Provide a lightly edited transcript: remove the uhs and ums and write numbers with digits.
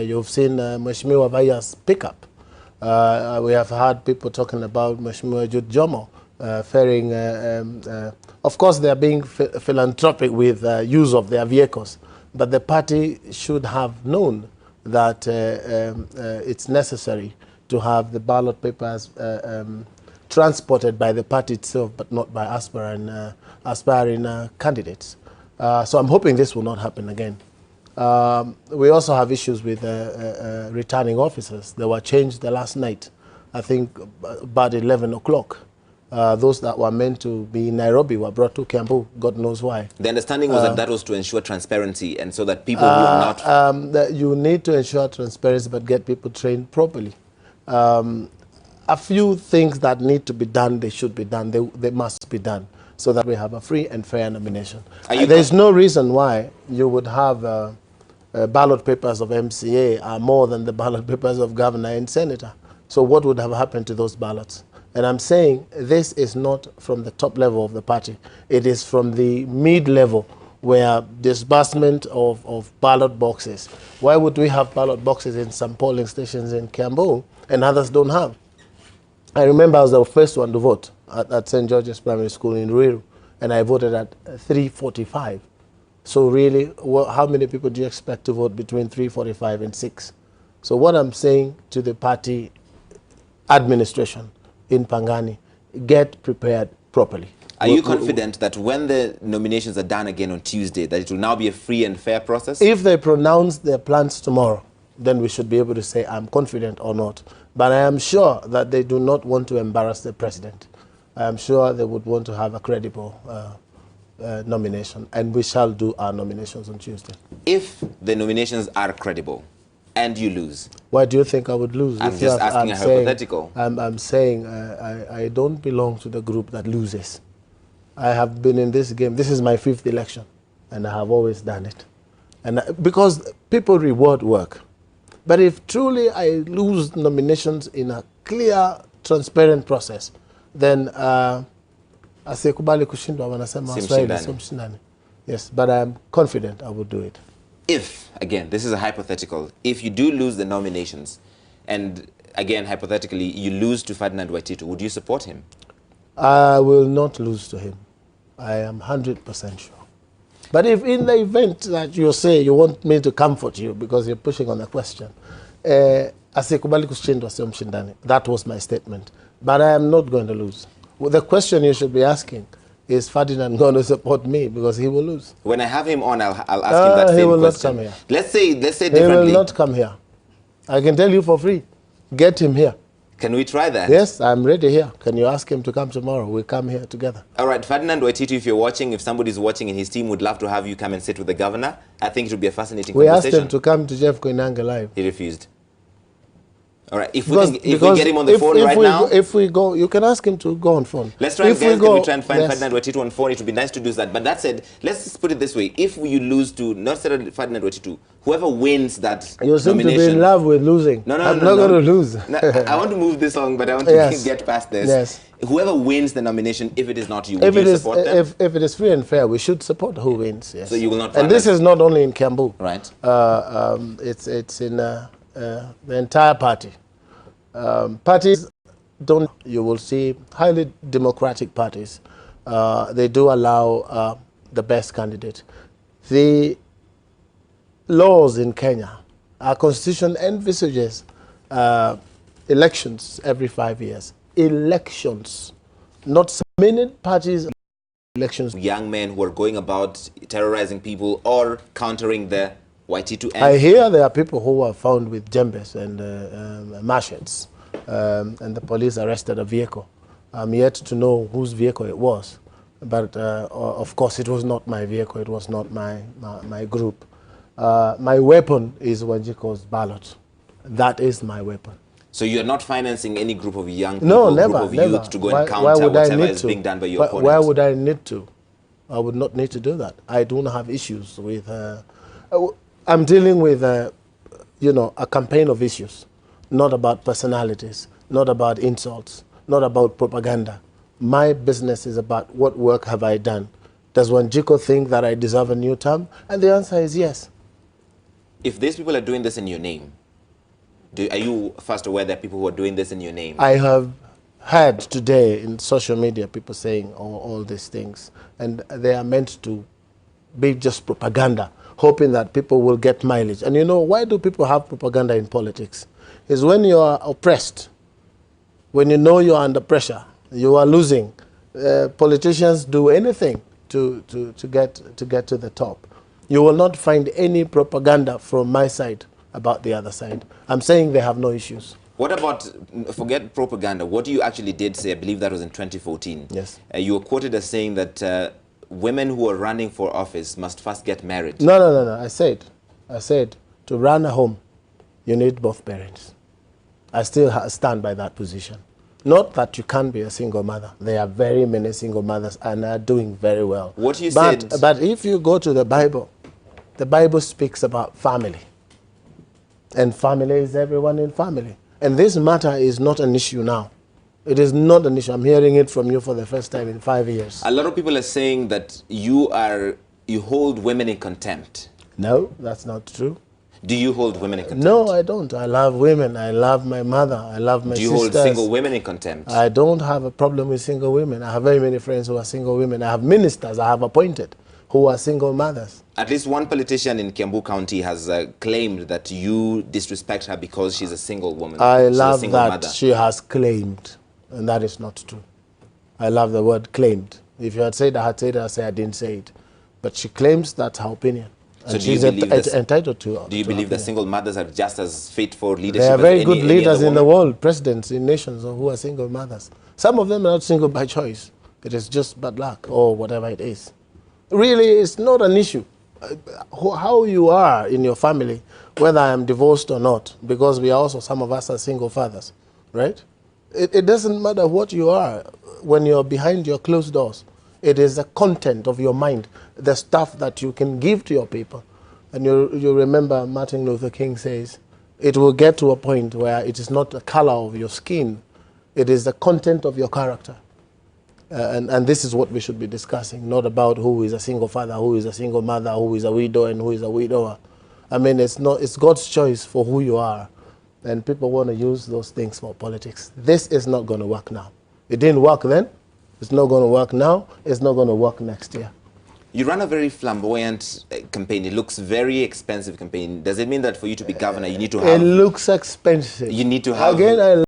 You've seen Mheshimiwa Vaya's pickup. We have had people talking about Mheshimiwa Jude Jomo faring. Of course, they are being philanthropic with use of their vehicles, but the party should have known that it's necessary to have the ballot papers transported by the party itself, but not by aspiring candidates. So I'm hoping this will not happen again. We also have issues with returning officers. They were changed the last night, I think about 11 o'clock. Those that were meant to be in Nairobi were brought to Kiambu, God knows why. The understanding was that was to ensure transparency and so that people will not... that you need to ensure transparency but get people trained properly. A few things that need to be done, they should be done, they must be done, so that we have a free and fair nomination. There's no reason why you would have ballot papers of MCA are more than the ballot papers of governor and senator. So what would have happened to those ballots? And I'm saying this is not from the top level of the party. It is from the mid-level where disbursement of ballot boxes. Why would we have ballot boxes in some polling stations in Kiambu and others don't have? I remember I was the first one to vote at St. George's Primary School in Ruiru, and I voted at 3:45. So really, how many people do you expect to vote between 3:45 and 6? So what I'm saying to the party administration in Pangani, get prepared properly. Are you confident that when the nominations are done again on Tuesday, that it will now be a free and fair process? If they pronounce their plans tomorrow, then we should be able to say I'm confident or not. But I am sure that they do not want to embarrass the president. I am sure they would want to have a credible nomination, and we shall do our nominations on Tuesday. If the nominations are credible and you lose? Why do you think I would lose? I'm just asking a hypothetical. I'm saying I don't belong to the group that loses. I have been in this game. This is my 5th election, and I have always done it. And because people reward work. But if truly I lose nominations in a clear, transparent process, then asikubali kushindwa wanasema Waswahili sio mshindani. Yes, but I'm confident I will do it. If, again, this is a hypothetical, if you do lose the nominations, and again, hypothetically, you lose to Ferdinand Waititu, would you support him? I will not lose to him. I am 100% sure. But if in the event that you say you want me to comfort you because you're pushing on a question, asikubali kushindwa sio mshindani. That was my statement. But I am not going to lose. Well, the question you should be asking is Ferdinand going to support me because he will lose? When I have him on, I'll ask him that same question. He will not come here. Let's say differently. He will not come here. I can tell you for free. Get him here. Can we try that? Yes, I'm ready here. Can you ask him to come tomorrow? We'll come here together. All right, Ferdinand Waititu, if you're watching, if somebody's watching and his team would love to have you come and sit with the governor, I think it would be a fascinating conversation. We asked him to come to Jeff Koinange live. He refused. All right, if we get him on the phone right now. If we go, you can ask him to go on phone. Let's try and can we try and find Ferdinand Waititu on phone? It would be nice to do that. But that said, let's just put it this way. If you lose to, not necessarily Ferdinand Waititu, whoever wins that you seem to be in love with losing. No, I'm not going to lose. No, I want to move this on, but I want to get past this. Yes. Whoever wins the nomination, if it is not you, would you support them? If it is free and fair, we should support who wins. Yes. So you will not. And this is not only in Kiambu. Right. It's in the entire party. Parties don't. You will see highly democratic parties. They do allow the best candidate. The laws in Kenya, our constitution envisages elections every 5 years. Elections, not minute parties. Elections. Young men who are going about terrorizing people or countering the Waititu. I hear there are people who were found with jembes and machetes, and the police arrested a vehicle. I'm yet to know whose vehicle it was, but of course it was not my vehicle. It was not my group. My weapon is Wanjiko's ballot. That is my weapon. So you are not financing any group of young people, no, never, group of never. youth to go and counter whatever is being done by your opponent? Why would I need to? I would not need to do that. I don't have issues with... I'm dealing with, you know, a campaign of issues, not about personalities, not about insults, not about propaganda. My business is about what work have I done. Does Wanjiko think that I deserve a new term? And the answer is yes. If these people are doing this in your name, are you first aware that people who are doing this in your name? I have heard today in social media people saying all these things, and they are meant to be just propaganda, hoping that people will get mileage. And you know, why do people have propaganda in politics? Is when you are oppressed, when you know you are under pressure, you are losing. Politicians do anything to get to the top. You will not find any propaganda from my side about the other side. I'm saying they have no issues. What about, forget propaganda, what you actually did say, I believe that was in 2014. Yes. You were quoted as saying that women who are running for office must first get married. No. I said to run a home, you need both parents. I still stand by that position. Not that you can't be a single mother. There are very many single mothers and are doing very well. What you said... But if you go to the Bible speaks about family. And family is everyone in family. And this matter is not an issue now. It is not an issue. I'm hearing it from you for the first time in 5 years. A lot of people are saying that you hold women in contempt. No, that's not true. Do you hold women in contempt? No, I don't. I love women. I love my mother. I love my sisters. Do you hold single women in contempt? I don't have a problem with single women. I have very many friends who are single women. I have ministers I have appointed who are single mothers. At least one politician in Kiambu County has claimed that you disrespect her because she's a single woman. I love that she has claimed, and that is not true. I love the word claimed. If you had said I had said it, I'd say I didn't say it. But she claims that's her opinion. And so she's entitled to. Do you believe that single mothers are just as fit for leadership? There are very good any leaders in the world, presidents in nations who are single mothers. Some of them are not single by choice. It is just bad luck or whatever it is. Really, it's not an issue. How you are in your family, whether I am divorced or not, because we are also, some of us are single fathers, right? It doesn't matter what you are when you're behind your closed doors. It is the content of your mind, the stuff that you can give to your people. And you remember Martin Luther King says, it will get to a point where it is not the color of your skin, it is the content of your character. And this is what we should be discussing, not about who is a single father, who is a single mother, who is a widow and who is a widower. I mean, it's God's choice for who you are. And people want to use those things for politics. This is not going to work now. It didn't work then. It's not going to work now. It's not going to work next year. You run a very flamboyant campaign. It looks very expensive campaign. Does it mean that for you to be governor, you need to have... It looks expensive. You need to have... Again,